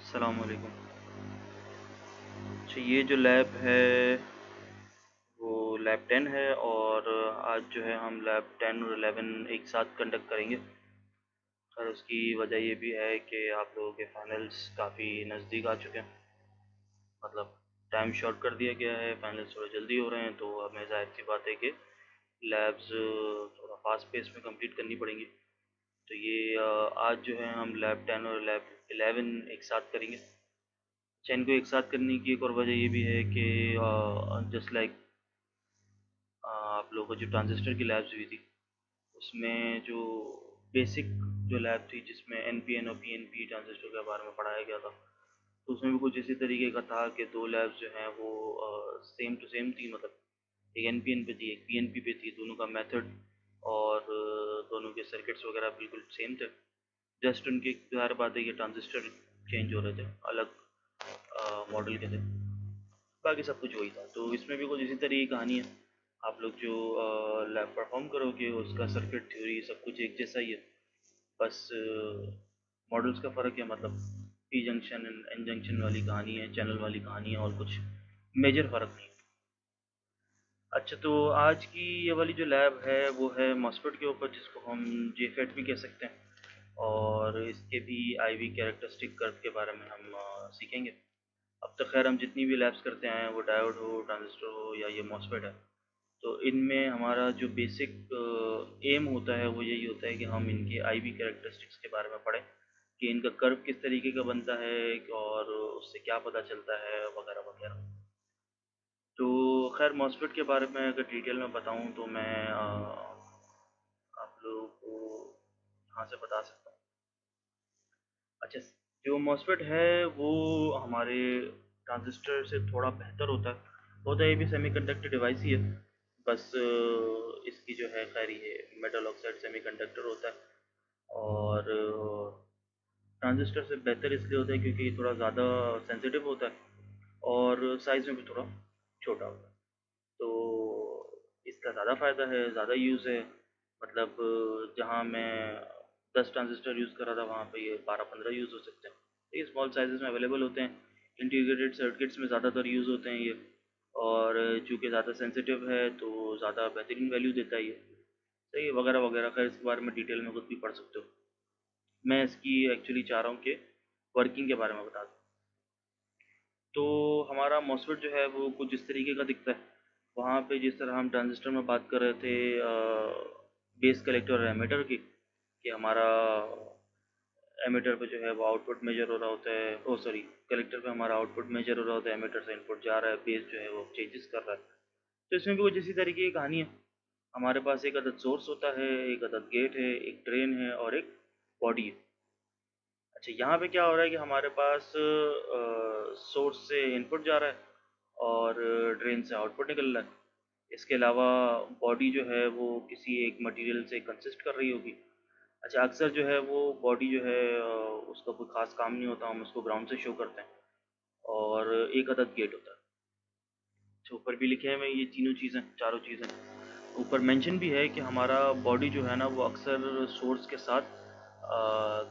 अस्सलामुअलैकुम। अच्छा, ये जो लैब है वो लैब 10 है और आज जो है हम लैब 10 और 11 एक साथ कंडक्ट करेंगे। और उसकी वजह ये भी है कि आप लोगों के फाइनल्स काफ़ी नज़दीक आ चुके हैं। मतलब टाइम शॉर्ट कर दिया गया है, फाइनल्स थोड़ा जल्दी हो रहे हैं, तो हमें ज़ाहिर सी बात है कि लैब्स थोड़ा फास्ट पेस में कंप्लीट करनी पड़ेंगी। तो ये आज जो है हम लैब 10 और लैब 11 एक साथ करेंगे। चैन को एक साथ करने की एक और वजह ये भी है कि जस्ट लाइक आप लोगों को जो ट्रांजिस्टर की लैब्स हुई थी उसमें जो बेसिक जो लैब थी जिसमें एनपीएन और पीएनपी ट्रांजिस्टर के बारे में पढ़ाया गया था, तो उसमें भी कुछ इसी तरीके का था कि दो लैब्स जो हैं वो सेम टू सेम थी। मतलब एक एनपीएन पे थी, एक पीएनपी पे थी, दोनों का मेथड और दोनों के सर्किट्स वगैरह बिल्कुल सेम थे। जस्ट उनकी ज़ाहिर बात है कि ट्रांजिस्टर चेंज हो रहे थे, अलग मॉडल के थे, बाकी सब कुछ वही था। तो इसमें भी कुछ इसी तरह की कहानी है। आप लोग जो लैब परफॉर्म करोगे उसका सर्किट थ्योरी सब कुछ एक जैसा ही है, बस मॉडल्स का फ़र्क है। मतलब पी जंक्शन एन जंक्शन वाली कहानी है, चैनल वाली कहानी है, और कुछ मेजर फ़र्क नहीं है। अच्छा, तो आज की ये वाली जो लैब है वो है मॉस्फेट के ऊपर, जिसको हम जेफेट भी कह सकते हैं, और इसके भी आईवी कैरेक्टरिस्टिक कर्व के बारे में हम सीखेंगे। अब तक खैर हम जितनी भी लैब्स करते आए हैं, वो डायोड हो, ट्रांजिस्टर हो, या ये मॉस्फेट है, तो इनमें हमारा जो बेसिक एम होता है वो यही होता है कि हम इनके आईवी कैरेक्टरिस्टिक्स के बारे में पढ़ें कि इनका कर्व किस तरीके का बनता है और उससे क्या पता चलता है, वगैरह वगैरह। तो खैर मॉस्फेट के बारे में अगर डिटेल में बताऊं तो मैं आप लोगों को यहाँ से बता सकता हूँ। अच्छा, जो मॉस्फेट है वो हमारे ट्रांजिस्टर से थोड़ा बेहतर होता है ये भी सेमीकंडक्टर डिवाइस ही है। बस इसकी जो है खैर ये मेटल ऑक्साइड सेमीकंडक्टर होता है, और ट्रांजिस्टर से बेहतर इसलिए होता है क्योंकि ये थोड़ा ज़्यादा सेंसिटिव होता है और साइज़ में भी थोड़ा छोटा होता है। तो इसका ज़्यादा फ़ायदा है, ज़्यादा यूज़ है। मतलब जहाँ मैं 10 ट्रांजिस्टर यूज़ कर रहा था वहाँ पे ये 12-15 यूज़ हो सकते हैं। तो ये स्मॉल साइज़ में अवेलेबल होते हैं, इंटीग्रेटेड सर्किट्स में ज़्यादातर यूज़ होते हैं ये। और चूँकि ज़्यादा सेंसिटिव है तो ज़्यादा बेहतरीन वैल्यू देता है ये। सही है, वगैरह वगैरह। खैर इसके बारे में डिटेल में खुद भी पढ़ सकते हो। मैं इसकी एक्चुअली चाह रहा हूँ कि वर्किंग के बारे में बता दूँ। तो हमारा मॉस्फेट जो है वो कुछ इस तरीके का दिखता है। वहाँ पे जिस तरह हम ट्रांजिस्टर में बात कर रहे थे बेस कलेक्टर और एमिटर की, कि हमारा एमिटर पे जो है वो आउटपुट मेजर हो रहा होता है, ओ सॉरी, कलेक्टर पे हमारा आउटपुट मेजर हो रहा होता है, एमिटर से इनपुट जा रहा है, बेस जो है वो चेंजेस कर रहा है। तो इसमें भी कुछ इसी तरीके की कहानी है। हमारे पास एक अदद सोर्स होता है, एक अदद गेट है, एक ड्रेन है और एक बॉडी है। अच्छा, यहाँ पे क्या हो रहा है कि हमारे पास सोर्स से इनपुट जा रहा है और ड्रेन से आउटपुट निकल रहा है। इसके अलावा बॉडी जो है वो किसी एक मटेरियल से कंसिस्ट कर रही होगी। अच्छा, अक्सर जो है वो बॉडी जो है उसका कोई ख़ास काम नहीं होता, हम उसको ग्राउंड से शो करते हैं, और एक अदद गेट होता है। अच्छा, ऊपर भी लिखे हुए हैं ये तीनों चीज़ें, चारों चीज़ें। ऊपर मेंशन भी है कि हमारा बॉडी जो है ना वो अक्सर सोर्स के साथ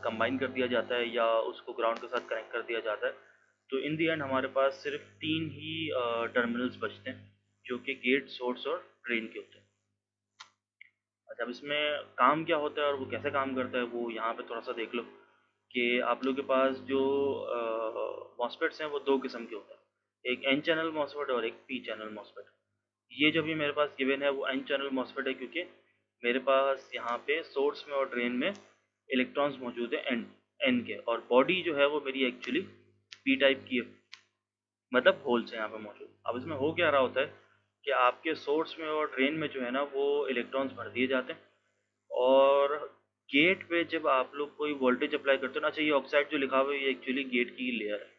कंबाइन कर दिया जाता है या उसको ग्राउंड के साथ कनेक्ट कर दिया जाता है। तो इन दी एंड हमारे पास सिर्फ तीन ही टर्मिनल्स बचते हैं, जो कि गेट, सोर्स और ड्रेन के होते हैं। अच्छा, अब इसमें काम क्या होता है और वो कैसे काम करता है वो यहाँ पे थोड़ा सा देख लो। कि आप लोग के पास जो मॉस्फेट्स हैं वो दो किस्म के होते हैं, एक एन चैनल मॉस्फेट और एक पी चैनल मॉस्फेट। ये जो भी मेरे पास गिवन है वो एन चैनल मॉस्फेट है, क्योंकि मेरे पास यहाँ पे सोर्स में और ड्रेन में इलेक्ट्रॉन्स मौजूद है एन एन के, और बॉडी जो है वो मेरी एक्चुअली पी टाइप की है, मतलब होल्स है यहाँ पे मौजूद। अब इसमें हो क्या रहा होता है कि आपके सोर्स में और ड्रेन में जो है ना वो इलेक्ट्रॉन्स भर दिए जाते हैं, और गेट पे जब आप लोग कोई वोल्टेज अप्लाई करते हो ना, चाहिए ऑक्साइड जो लिखा हुआ है ये एक्चुअली गेट की लेयर है।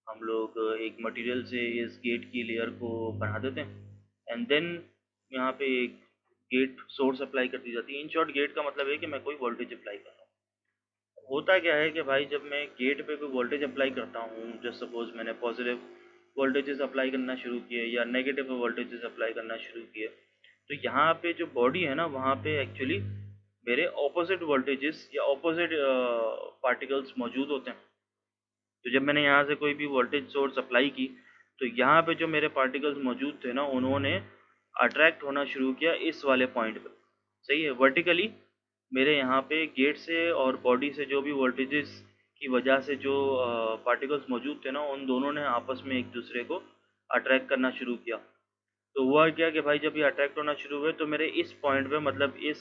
हम लोग एक मटेरियल से इस गेट की लेयर को बना देते हैं, एंड देन यहाँ पे एक गेट सोर्स अप्लाई कर दी जाती है। इन शॉर्ट गेट का मतलब है कि मैं कोई वोल्टेज अप्लाई कर रहा हूँ। होता क्या है कि भाई जब मैं गेट पे कोई वोल्टेज अप्लाई करता हूँ, जस्ट सपोज मैंने पॉजिटिव वोल्टेजेस अप्लाई करना शुरू किए या नेगेटिव वोल्टेजेस अप्लाई करना शुरू किए, तो यहाँ पे जो बॉडी है ना वहाँ पे एक्चुअली मेरे ऑपोजिट वोल्टेजेस या ऑपोजिट पार्टिकल्स मौजूद होते हैं। तो जब मैंने यहाँ से कोई भी वोल्टेज सोर्स अप्लाई की तो यहाँ पे जो मेरे पार्टिकल्स मौजूद थे ना, उन्होंने अट्रैक्ट होना शुरू किया इस वाले पॉइंट पे। सही है, वर्टिकली मेरे यहाँ पे गेट से और बॉडी से जो भी वोल्टेजेस की वजह से जो पार्टिकल्स मौजूद थे ना, उन दोनों ने आपस में एक दूसरे को अट्रैक्ट करना शुरू किया। तो हुआ क्या कि भाई जब ये अट्रैक्ट होना शुरू हुए तो मेरे इस पॉइंट पे, मतलब इस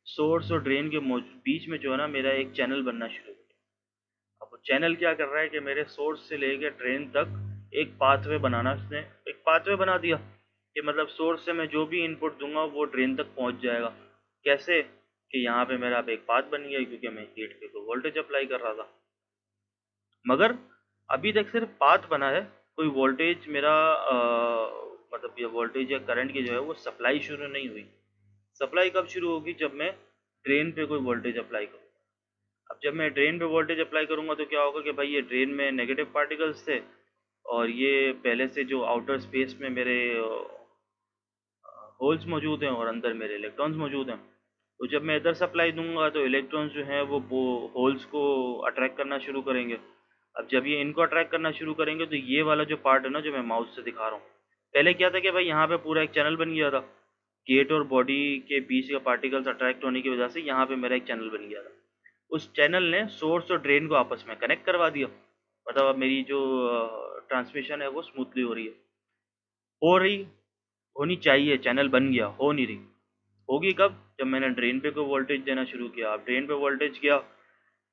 सोर्स और ड्रेन के बीच में जो है ना, मेरा एक चैनल बनना शुरू हो गया। अब वो चैनल क्या कर रहा है कि मेरे सोर्स से लेके ड्रेन तक एक पाथवे बनाना, उसने एक पाथवे बना दिया कि मतलब सोर्स से मैं जो भी इनपुट दूंगा वो ड्रेन तक पहुंच जाएगा। कैसे कि यहाँ पे मेरा अब एक पाथ बन गया, क्योंकि मैं गेट पे को वोल्टेज अप्लाई कर रहा था। मगर अभी तक सिर्फ पाथ बना है, कोई वोल्टेज मेरा मतलब ये वोल्टेज या करंट की जो है वो सप्लाई शुरू नहीं हुई। सप्लाई कब शुरू होगी? जब मैं ड्रेन पे कोई वोल्टेज अप्लाई करूँ। अब जब मैं ड्रेन पे वोल्टेज अप्लाई करूँगा तो क्या होगा कि भाई ये ड्रेन में नेगेटिव पार्टिकल्स थे और ये पहले से जो आउटर स्पेस में मेरे होल्स मौजूद हैं और अंदर मेरे इलेक्ट्रॉन्स मौजूद हैं। तो जब मैं इधर सप्लाई दूंगा तो इलेक्ट्रॉन्स जो हैं वो होल्स को अट्रैक्ट करना शुरू करेंगे। अब जब ये इनको अट्रैक्ट करना शुरू करेंगे तो ये वाला जो पार्ट है ना, जो मैं माउस से दिखा रहा हूँ, पहले क्या था कि भाई यहाँ पे पूरा एक चैनल बन गया था। गेट और बॉडी के बीच का पार्टिकल्स अट्रैक्ट होने की वजह से यहाँ पे मेरा एक चैनल बन गया था। उस चैनल ने सोर्स और ड्रेन को आपस में कनेक्ट करवा दिया। मतलब अब मेरी जो ट्रांसमिशन है वो स्मूथली हो रही है, हो रही होनी चाहिए। चैनल बन गया, हो नहीं रही। होगी कब? जब मैंने ड्रेन पे कोई वोल्टेज देना शुरू किया। अब ड्रेन पे वोल्टेज किया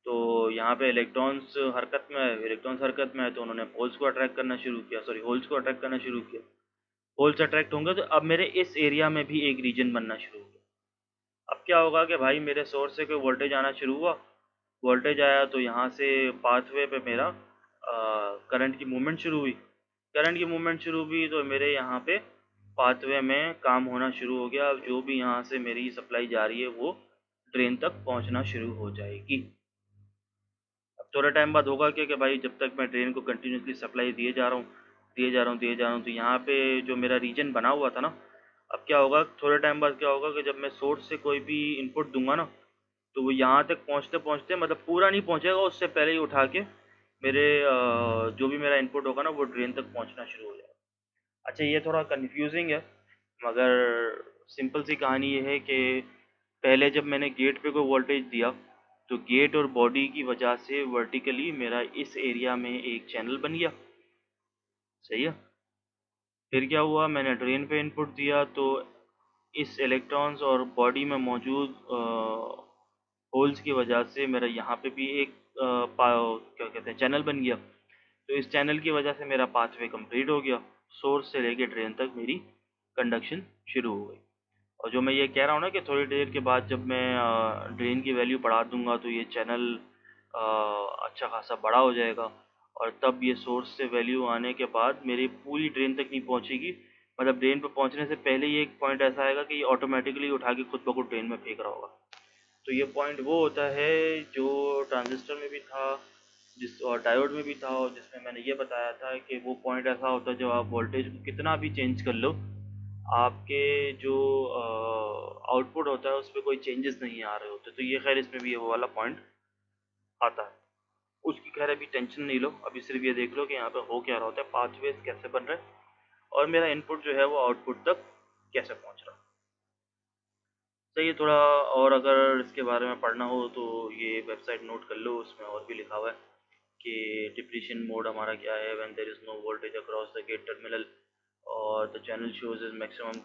तो यहाँ पे इलेक्ट्रॉन्स हरकत में है। इलेक्ट्रॉन्स हरकत में है तो उन्होंने होल्स को अट्रैक्ट करना शुरू किया, सॉरी होल्स को अट्रैक्ट करना शुरू किया। होल्स अट्रैक्ट होंगे तो अब मेरे इस एरिया में भी एक रीजन बनना शुरू हो गया। अब क्या होगा कि भाई मेरे सोर्स से कोई वोल्टेज आना शुरू हुआ। वोल्टेज आया तो यहाँ से पाथवे पे मेरा करंट की मूवमेंट शुरू हुई। करंट की मूवमेंट शुरू हुई तो मेरे यहाँ पे पाथवे में काम होना शुरू हो गया। अब जो भी यहाँ से मेरी सप्लाई जा रही है वो ड्रेन तक पहुँचना शुरू हो जाएगी। अब थोड़ा टाइम बाद होगा क्या कि भाई जब तक मैं ड्रेन को कंटिन्यूसली सप्लाई दिए जा रहा हूँ, दिए जा रहा हूँ, दिए जा रहा हूँ, तो यहाँ पे जो मेरा रीजन बना हुआ था ना, अब क्या होगा थोड़े टाइम बाद क्या होगा कि जब मैं सोर्स से कोई भी इनपुट दूंगा ना, तो वो यहाँ तक पहुँचते पहुँचते, मतलब पूरा नहीं पहुँचेगा, उससे पहले ही उठा के मेरे जो भी मेरा इनपुट होगा ना वो ड्रेन तक पहुँचना शुरू हो जाएगा। अच्छा, ये थोड़ा कंफ्यूजिंग है, मगर सिंपल सी कहानी ये है कि पहले जब मैंने गेट पे कोई वोल्टेज दिया तो गेट और बॉडी की वजह से वर्टिकली मेरा इस एरिया में एक चैनल बन गया। सही है। फिर क्या हुआ, मैंने ड्रेन पे इनपुट दिया तो इस इलेक्ट्रॉन्स और बॉडी में मौजूद होल्स की वजह से मेरा यहाँ पे भी एक क्या कहते हैं, चैनल बन गया। तो इस चैनल की वजह से मेरा पाथवे कंप्लीट हो गया। सोर्स से लेके ड्रेन तक मेरी कंडक्शन शुरू हो गई। और जो मैं ये कह रहा हूँ ना कि थोड़ी देर के बाद जब मैं ड्रेन की वैल्यू बढ़ा दूंगा तो ये चैनल अच्छा खासा बड़ा हो जाएगा। और तब ये सोर्स से वैल्यू आने के बाद मेरी पूरी ड्रेन तक नहीं पहुँचेगी। मतलब ड्रेन पर पहुँचने से पहले ही एक पॉइंट ऐसा आएगा कि ये ऑटोमेटिकली उठा के खुद ब खुद ड्रेन में फेंक रहा होगा। तो ये पॉइंट वो होता है जो ट्रांजिस्टर में भी था, जिस और डायोड में भी था, और जिसमें मैंने ये बताया था कि वो पॉइंट ऐसा होता है जब आप वोल्टेज को कितना भी चेंज कर लो, आपके जो आउटपुट होता है उस पर कोई चेंजेस नहीं आ रहे होते। तो ये खैर इसमें भी ये वो वाला पॉइंट आता है। उसकी खैर अभी टेंशन नहीं लो, अभी सिर्फ ये देख लो कि यहाँ पे हो क्या रहा होता है, पाथवेज कैसे बन रहे हैं और मेरा इनपुट जो है वो आउटपुट तक कैसे पहुँच रहा है। सही है। थोड़ा और अगर इसके बारे में पढ़ना हो तो ये वेबसाइट नोट कर लो, उसमें और भी लिखा हुआ है कि डिप्लीशन मोड हमारा क्या है, when there is no voltage across the gate terminal और the channel shows is maximum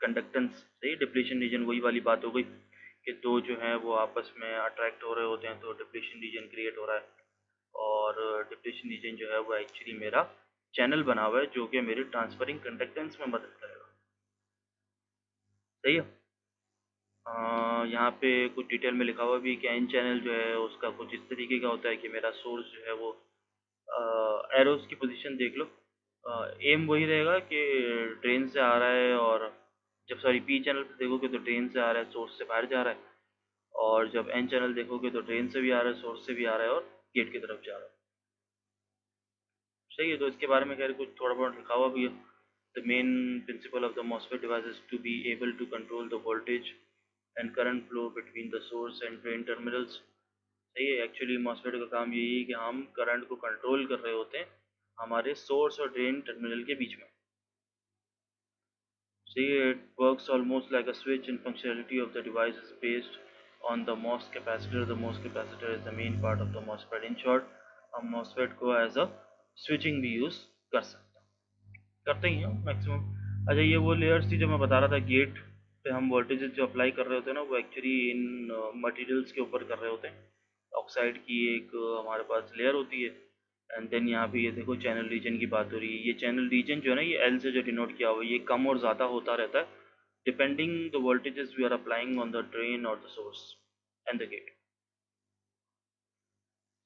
conductance. सही, डिप्लीशन रीजन वही वाली बात हो गई कि दो जो हैं वो आपस में अट्रैक्ट हो रहे होते हैं तो डिप्लीशन रीजन क्रिएट हो रहा है। और डिप्लीशन रीजन जो है वो एक्चुअली मेरा चैनल बना हुआ है जो कि मेरी ट्रांसफरिंग कंडक्टेंस में मदद करेगा। सही है। यहाँ पे कुछ डिटेल में लिखा हुआ भी है कि एन चैनल जो है उसका कुछ इस तरीके का होता है कि मेरा सोर्स जो है वो एरोस की पोजीशन देख लो। एम वही रहेगा कि ड्रेन से आ रहा है, और जब सॉरी पी चैनल पे देखोगे तो ड्रेन से आ रहा है, सोर्स से बाहर जा रहा है। और जब एन चैनल देखोगे तो ड्रेन से भी आ रहा है, सोर्स से भी आ रहा है, और गेट की तरफ जा रहा है। सही है। तो इसके बारे में खैर कुछ थोड़ा बहुत लिखा हुआ भी है। The main principle of the MOSFET device is to be able to control the voltage and current flow between the source and drain terminals. सही है। एक्चुअली मॉसफेट का काम यही है कि हम करंट को कंट्रोल कर रहे होते हैं हमारे सोर्स और ड्रेन टर्मिनल के बीच में। See, it works almost like a switch in functionality of the device is based on the MOS capacitor. The MOS capacitor is the main part of the MOSFET. In short, हम MOSFET को as a switching भी use कर सकते हैं, करते ही हैं maximum. अच्छा, ये वो लेयर्स थी जो मैं बता रहा था, गेट पे हम वोल्टेजेस जो अप्लाई कर रहे होते हैं ना, वो एक्चुअली इन मटेरियल्स के ऊपर कर रहे होते हैं। ऑक्साइड की एक हमारे पास लेयर होती है, एंड देन यहाँ पे ये देखो चैनल रीजन की बात हो रही है। ये चैनल रीजन जो है ना, ये एल से जो डिनोट किया हुआ है, ये कम और ज़्यादा होता रहता है depending the voltages we are applying on the drain और the source and the gate.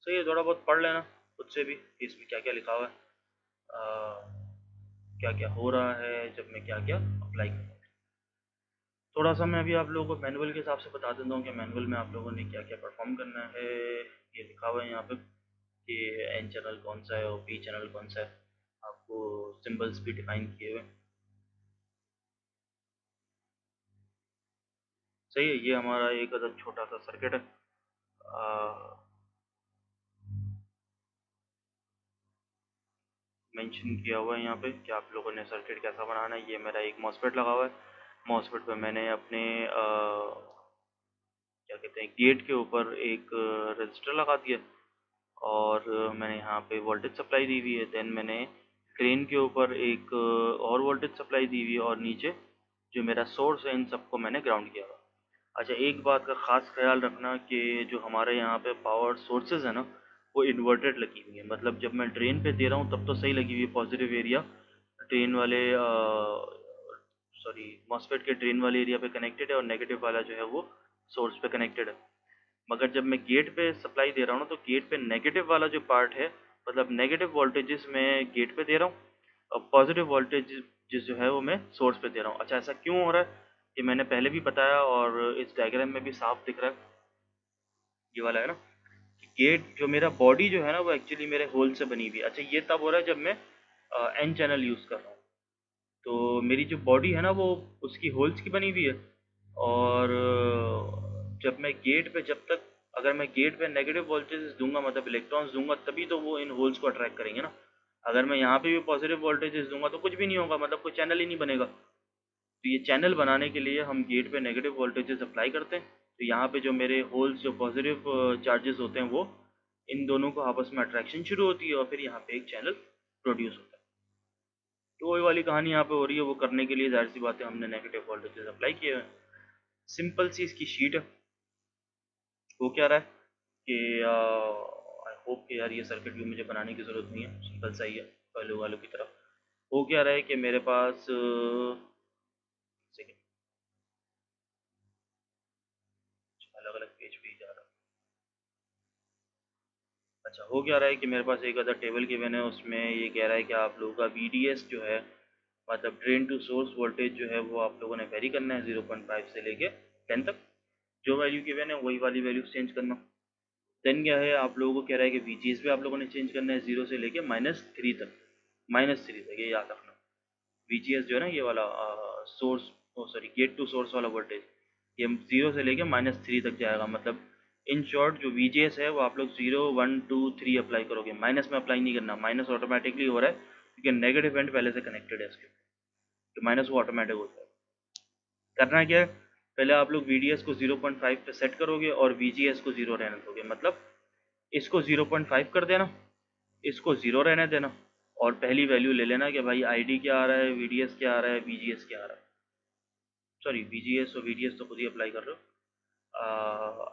So ये थोड़ा बहुत पढ़ लेना खुद से भी कि इसमें क्या क्या लिखा हुआ है, क्या क्या हो रहा है जब मैं क्या क्या अप्लाई करूँ। थोड़ा सा मैं अभी आप लोगों को मैनुअल के हिसाब से बता देता हूँ कि मैनुअल में आप लोगों ने क्या क्या परफॉर्म करना है। ये लिखा हुआ है यहाँ पे कि एन चैनल कौन सा है और पी चैनल कौन सा है, आपको सिंबल्स भी डिफाइन किए हुए। सही है, ये हमारा एक अदर छोटा सा सर्किट है। मेंशन किया हुआ है यहाँ पे कि आप लोगों ने सर्किट कैसा बनाना है। ये मेरा एक मॉसफेट लगा हुआ है। मॉसफेट पे मैंने अपने क्या कहते हैं, गेट के ऊपर एक रजिस्टर लगा दिया, और मैंने यहाँ पे वोल्टेज सप्लाई दी हुई है। देन मैंने ड्रेन के ऊपर एक और वोल्टेज सप्लाई दी हुई है, और नीचे जो मेरा सोर्स है इन सबको मैंने ग्राउंड किया हुआ। अच्छा, एक बात का ख़ास ख्याल रखना कि जो हमारे यहाँ पे पावर सोर्सेज है ना, वो इन्वर्टेड लगी हुई है। मतलब जब मैं ड्रेन पे दे रहा हूँ तब तो सही लगी हुई है, पॉजिटिव एरिया ड्रेन वाले सॉरी मॉसफेट के ड्रेन वाले एरिया पे कनेक्टेड है, और नेगेटिव वाला जो है वो सोर्स पे कनेक्टेड है। मगर जब मैं गेट पे सप्लाई दे रहा हूँ ना, तो गेट पे नेगेटिव वाला जो पार्ट है, मतलब नेगेटिव वोल्टेजेस मैं गेट पे दे रहा हूँ, और पॉजिटिव वोल्टेज जो है वो मैं सोर्स पे दे रहा हूँ। अच्छा, ऐसा क्यों हो रहा है ये मैंने पहले भी बताया, और इस डायग्राम में भी साफ दिख रहा है, ये वाला है ना, कि गेट जो मेरा बॉडी जो है ना, वो एक्चुअली मेरे होल से बनी हुई है। अच्छा, ये तब हो रहा है जब मैं एन चैनल यूज़ कर रहा हूँ, तो मेरी जो बॉडी है ना वो उसकी होल्स की बनी हुई है। और जब मैं गेट पे, जब तक अगर मैं गेट पे नेगेटिव वोल्टेज दूंगा, मतलब इलेक्ट्रॉन्स दूंगा, तभी तो वो इन होल्स को अट्रैक्ट करेंगे ना। अगर मैं यहाँ पे भी पॉजिटिव वोल्टेजेस दूंगा तो कुछ भी नहीं होगा, मतलब कोई चैनल ही नहीं बनेगा। तो ये चैनल बनाने के लिए हम गेट पे नेगेटिव वोल्टेजेस अप्लाई करते हैं। तो यहाँ पे जो मेरे होल्स जो पॉजिटिव चार्जेस होते हैं, वो इन दोनों को आपस में अट्रैक्शन शुरू होती है, और फिर यहाँ पे एक चैनल प्रोड्यूस होता है। तो वही वाली कहानी यहाँ पे हो रही है। वो करने के लिए जाहिर सी बात है हमने नेगेटिव वोल्टेजेस अप्लाई किए हैं। सिंपल सी इसकी शीट है। वो क्या रहा है कि आई होप कि यार ये सर्किट भी मुझे बनाने की ज़रूरत नहीं है, सिंपल सा ही है पहले वालों की तरह। वो क्या रहा है कि मेरे पास सेकेंड, अलग अलग पेज पे ही जा रहा है। अच्छा, हो क्या रहा है कि मेरे पास एक अदर टेबल गिवन है, उसमें ये कह रहा है कि आप लोगों का VDS जो है, मतलब ड्रेन टू सोर्स वोल्टेज जो है, वो आप लोगों ने वेरी करना है 0.5 से लेके 10 तक। जो वैल्यू गिवन है वही वाली वैल्यू चेंज करना। देन क्या है, आप लोगों को कह रहा है कि VGS भी आप लोगों ने चेंज करना है 0 से लेके -3 तक। -3 तक, ये याद रखना। VGS जो है ना, ये वाला source, oh sorry gate to source वाला वोल्टेज, ये 0 से लेके -3 तक जाएगा। मतलब इन शॉर्ट जो VGS है वो आप लोग 0 1 2 3 अप्लाई करोगे, माइनस में अप्लाई नहीं करना। माइनस ऑटोमेटिकली हो रहा है क्योंकि नेगेटिव एंड पहले से कनेक्टेड है इसके, तो माइनस वो ऑटोमेटिक होता है। करना क्या है, पहले आप लोग VDS को 0.5 पे सेट करोगे और VGS को 0 रहने दोगे। मतलब इसको 0.5 कर देना, इसको 0 रहने देना, और पहली वैल्यू ले लेना कि भाई ID क्या आ रहा है, VDS क्या आ रहा है, VGS क्या आ रहा है। सॉरी, VGS और VDS तो खुद ही अप्लाई कर रहे हो।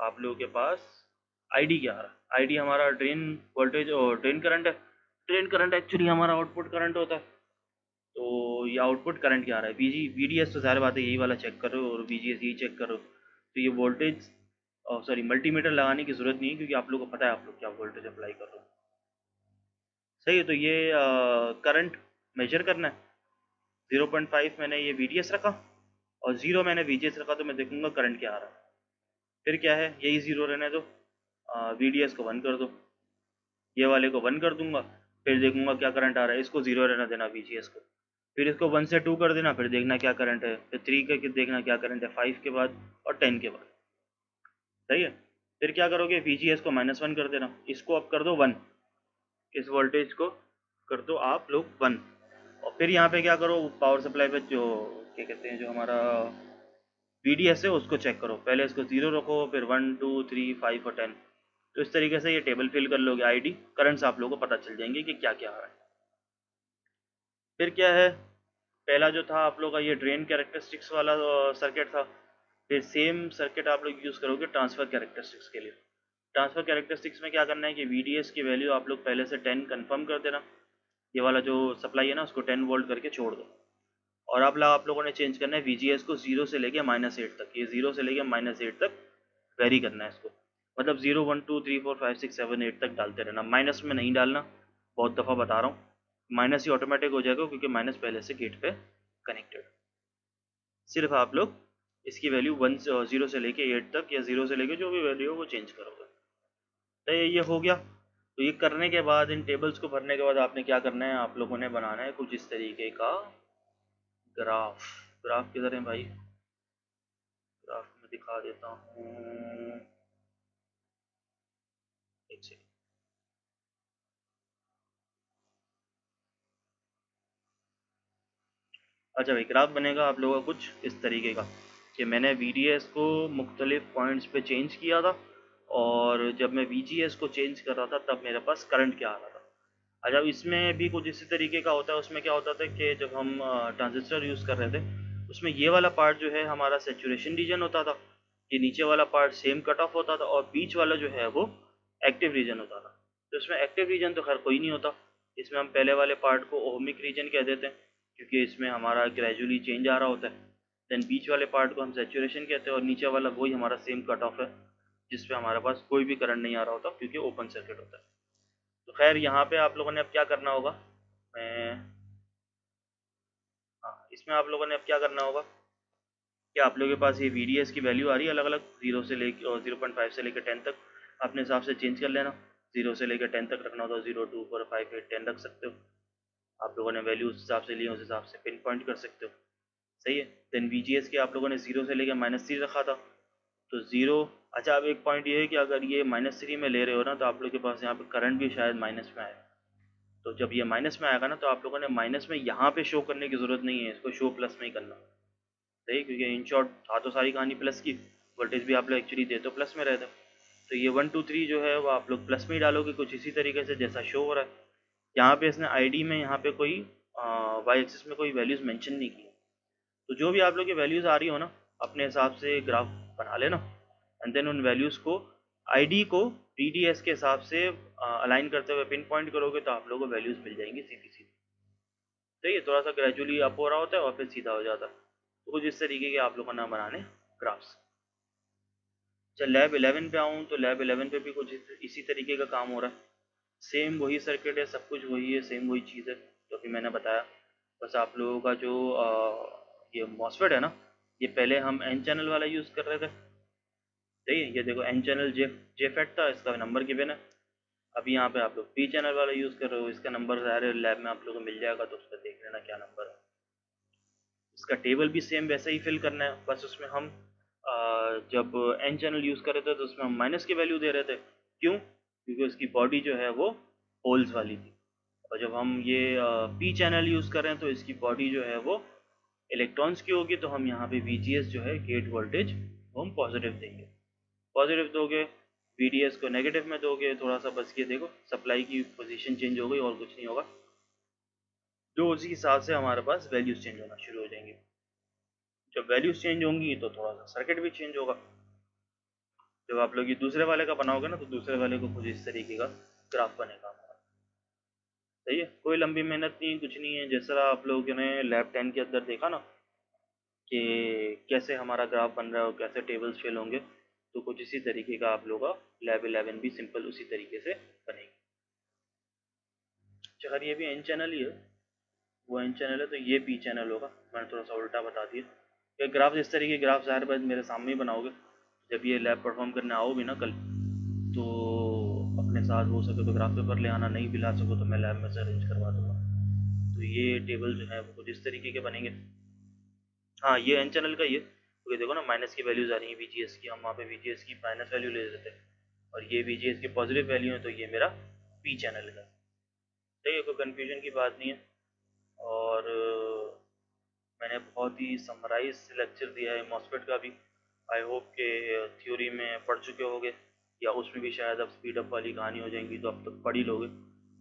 आप लोगों के पास ID क्या आ रहा है, ID हमारा ड्रेन वोल्टेज और ड्रेन करंट है। ड्रेन करंट एक्चुअली हमारा आउटपुट करंट होता है। तो ये आउटपुट करंट क्या आ रहा है, VDS तो ज़ाहिर बात है यही वाला चेक करो, और VGS यही चेक करो। तो ये वोल्टेज, सॉरी मल्टीमीटर लगाने की ज़रूरत नहीं है क्योंकि आप लोगों को पता है आप लोग क्या वोल्टेज अप्लाई कर रहे हो। सही है, तो ये करंट मेजर करना है। 0.5 मैंने ये VDS रखा, और 0 मैंने VGS रखा, तो मैं देखूंगा करंट क्या आ रहा है। फिर क्या है, यही 0 रहने दो, VDS को 1 कर दो, ये वाले को 1 कर दूंगा। फिर देखूंगा क्या करंट आ रहा है, इसको 0 रहना देना VGS को। फिर इसको 1 से 2 कर देना, फिर देखना क्या करंट है। फिर 3 का देखना क्या करंट है 5 के बाद, और 10 के बाद। सही है। फिर क्या करोगे, VGS को -1 कर देना, इसको अब कर दो 1, इस वोल्टेज को कर दो आप लोग 1। और फिर यहाँ पे क्या करो, पावर सप्लाई पे जो क्या कहते हैं, जो हमारा VDS है उसको चेक करो, पहले इसको 0 रखो, फिर 1 2 3 5 और 10। तो इस तरीके से ये टेबल फिल कर लोगे, ID करंट्स आप लोगों को पता चल जाएंगे कि क्या क्या है। फिर क्या है, पहला जो था आप लोग का ये ड्रेन कैरेक्टरिस्टिक्स वाला सर्किट था। फिर सेम सर्किट आप लोग यूज़ करोगे ट्रांसफ़र कैरेक्टरिस्टिक्स के लिए। ट्रांसफ़र कैरेक्टरिस्टिक्स में क्या करना है कि VDS की वैल्यू आप लोग पहले से 10 कंफर्म कर देना, ये वाला जो सप्लाई है ना उसको 10 वोल्ट करके छोड़ दो। और अब आप लोगों ने चेंज करना है VGS को 0 से लेके -8 तक, ये 0 से लेके -8 तक वेरी करना है इसको, मतलब 0 1 2 3 4 5 6 7 8 तक डालते रहना, माइनस में नहीं डालना, बहुत दफ़ा बता रहा हूँ, माइनस ही ऑटोमेटिक हो जाएगा क्योंकि माइनस पहले से गेट पे कनेक्टेड। सिर्फ आप लोग इसकी वैल्यू 0 से लेके 8 तक या 0 से लेके जो भी वैल्यू हो वो चेंज करोगे। तो ये हो गया। तो ये करने के बाद, इन टेबल्स को भरने के बाद आपने क्या करना है, आप लोगों ने बनाना है कुछ इस तरीके का ग्राफ। ग्राफ किधर है भाई, ग्राफ में दिखा देता हूँ, एक सेकंड। अच्छा भाई, ग्राफ बनेगा आप लोगों का कुछ इस तरीके का कि मैंने VDS को मुख्तलिफ पॉइंट्स पे चेंज किया था, और जब मैं VGS को चेंज कर रहा था तब मेरे पास करंट क्या आ रहा था। अच्छा, इसमें भी कुछ इसी तरीके का होता है। उसमें क्या होता था कि जब हम ट्रांजिस्टर यूज़ कर रहे थे, उसमें ये वाला पार्ट जो है हमारा सेचुरेशन रीजन होता था, ये नीचे वाला पार्ट सेम कट ऑफ होता था, और बीच वाला जो है वो एक्टिव रीजन होता था। तो इसमें एक्टिव रीजन तो खैर कोई नहीं होता, इसमें हम पहले वाले पार्ट को ओहमिक रीजन कह देते हैं क्योंकि इसमें हमारा ग्रेजुअली चेंज आ रहा होता है। देन बीच वाले पार्ट को हम सेचुरेशन कहते हैं, और नीचे वाला वही हमारा सेम कट ऑफ है जिसपे हमारे पास कोई भी करंट नहीं आ रहा होता क्योंकि ओपन सर्किट होता है। तो खैर यहाँ पे आप लोगों ने अब क्या करना होगा, मैं हाँ, इसमें आप लोगों ने अब क्या करना होगा कि आप लोगों के पास ये VDS की वैल्यू आ रही है अलग अलग, 0 से लेके और 0.5 से लेकर 10 तक, अपने हिसाब से चेंज कर लेना। 0 से लेकर 10 तक रखना हो तो 0 2 4 5 8 10 रख सकते हो, आप लोगों ने वैल्यू उस हिसाब से ली, उस हिसाब से पिन पॉइंट कर सकते हो। सही है। देन VGS के आप लोगों ने 0 से लेकर -3 रखा था, तो 0। अच्छा, अब एक पॉइंट ये है कि अगर ये -3 में ले रहे हो ना तो आप लोग के पास यहाँ पे करंट भी शायद माइनस में आए, तो जब ये माइनस में आएगा ना तो आप लोगों ने माइनस में यहाँ पे शो करने की ज़रूरत नहीं है, इसको शो प्लस में ही करना। सही, क्योंकि इन शॉर्ट था तो सारी कहानी प्लस की, वोल्टेज भी आप लोग एक्चुअली दे तो प्लस में रहे थे, तो ये 1 2 3 जो है वो आप लोग प्लस में ही डालोगे, कुछ इसी तरीके से जैसा शो हो रहा है। यहाँ पे इसने ID में यहाँ पे कोई वाई एक्सिस में कोई वैल्यूज़ मेंशन नहीं की, तो जो भी आप लोग की वैल्यूज़ आ रही हो ना, अपने हिसाब से ग्राफ बना लेना, एंड देन उन वैल्यूज़ को ID को VDS के हिसाब से अलाइन करते हुए पिन पॉइंट करोगे तो आप लोगों को वैल्यूज़ मिल जाएंगी सीधी सीधी। सही है, थोड़ा सा ग्रेजुअली अप हो रहा होता है और फिर सीधा हो जाता है, तो कुछ इस तरीके के आप लोगों ने बनाने ग्राफ्स। चल लैब 11 पे आऊँ तो लैब 11 पे भी कुछ इसी तरीके का काम हो रहा है, सेम वही सर्किट है, सब कुछ वही है, सेम वही चीज़ है जो कि मैंने बताया। बस आप लोगों का जो ये मॉसफेट है ना, ये पहले हम एन चैनल वाला यूज़ कर रहे थे। सही है, ये देखो एन चैनल जेफेट था, इसका नंबर गिवन है। अभी यहाँ पे आप लोग पी चैनल वाला यूज़ कर रहे हो, इसका नंबर ज़ाहिर लैब में आप लोगों को मिल जाएगा, तो उस पर देख लेना क्या नंबर है। इसका टेबल भी सेम वैसे ही फिल करना है, बस उसमें हम जब एन चैनल यूज़ कर रहे थे तो उसमें हम माइनस की वैल्यू दे रहे थे। क्यों? क्योंकि उसकी बॉडी जो है वो होल्स वाली थी, और जब हम ये पी चैनल यूज़ कर रहे हैं तो इसकी बॉडी जो है वो इलेक्ट्रॉन्स की होगी, तो हम यहाँ पे VGS जो है गेट वोल्टेज वो हम पॉजिटिव देंगे। पॉजिटिव दोगे, VDS को नेगेटिव में दोगे, थोड़ा सा बस ये देखो सप्लाई की पोजीशन चेंज हो गई और कुछ नहीं होगा, जो उसी हिसाब से हमारे पास वैल्यूज चेंज होना शुरू हो जाएंगी। जब वैल्यूज चेंज होंगी तो थोड़ा सा सर्किट भी चेंज होगा। जब आप लोग ये दूसरे वाले का बनाओगे ना तो दूसरे वाले को कुछ इस तरीके का ग्राफ बनेगा हमारा। सही है, कोई लंबी मेहनत नहीं, कुछ नहीं है, जैसा आप लोगों ने लैब 10 के अंदर देखा ना कि कैसे हमारा ग्राफ बन रहा है और कैसे टेबल्स फिल होंगे, तो कुछ इसी तरीके का आप लोगों का लैब 11 भी सिंपल उसी तरीके से बनेगी। अगर ये भी एन चैनल ही है, वो एन चैनल है तो ये पी चैनल होगा, मैंने थोड़ा सा उल्टा बता दिया। ये ग्राफ इस तरीके के ग्राफ ज़ाहिर बात मेरे सामने ही बनाओगे, जब ये लैब परफॉर्म करने आओ भी ना कल, तो अपने साथ हो सके तो ग्राफ पेपर ले आना, नहीं भी ला सको तो मैं लैब में से अरेंज करवा दूंगा। तो ये टेबल जो है वो कुछ इस तरीके के बनेंगे। हाँ, ये एन चैनल का ही है, तो ये देखो ना माइनस की वैल्यूज़ आ रही है VGS की, हम वहाँ पे VGS की माइनस वैल्यू ले रहे थे, और ये VGS की पॉजिटिव वैल्यू है, तो ये मेरा P चैनल है। ठीक है, कोई कन्फ्यूजन की बात नहीं है। और मैंने बहुत ही समराइज लेक्चर दिया है मॉस्फेट का भी। आई होप के थ्योरी में पढ़ चुके होगे, या उसमें भी शायद अब स्पीड अप वाली कहानी हो जाएंगी तो अब तक पढ़ ही लोगे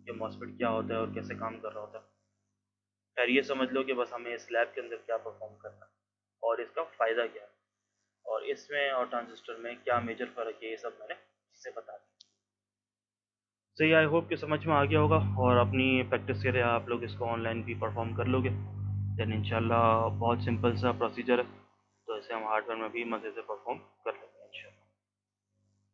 कि मॉस्फेट क्या होता है और कैसे काम कर रहा होता है। खैर ये समझ लो कि बस हमें इस लैब के अंदर क्या परफॉर्म करना है और इसका फ़ायदा क्या है, और इसमें और ट्रांजिस्टर में क्या मेजर फ़र्क है, ये सब मैंने इससे बता दिया। सही, आई होप कि समझ में आ गया होगा, और अपनी प्रैक्टिस के लिए आप लोग इसको ऑनलाइन भी परफॉर्म कर लोगे। देन इंशाल्लाह बहुत सिंपल सा प्रोसीजर है, तो इसे हम हार्डवेयर में भी मज़े से परफॉर्म कर लेंगे।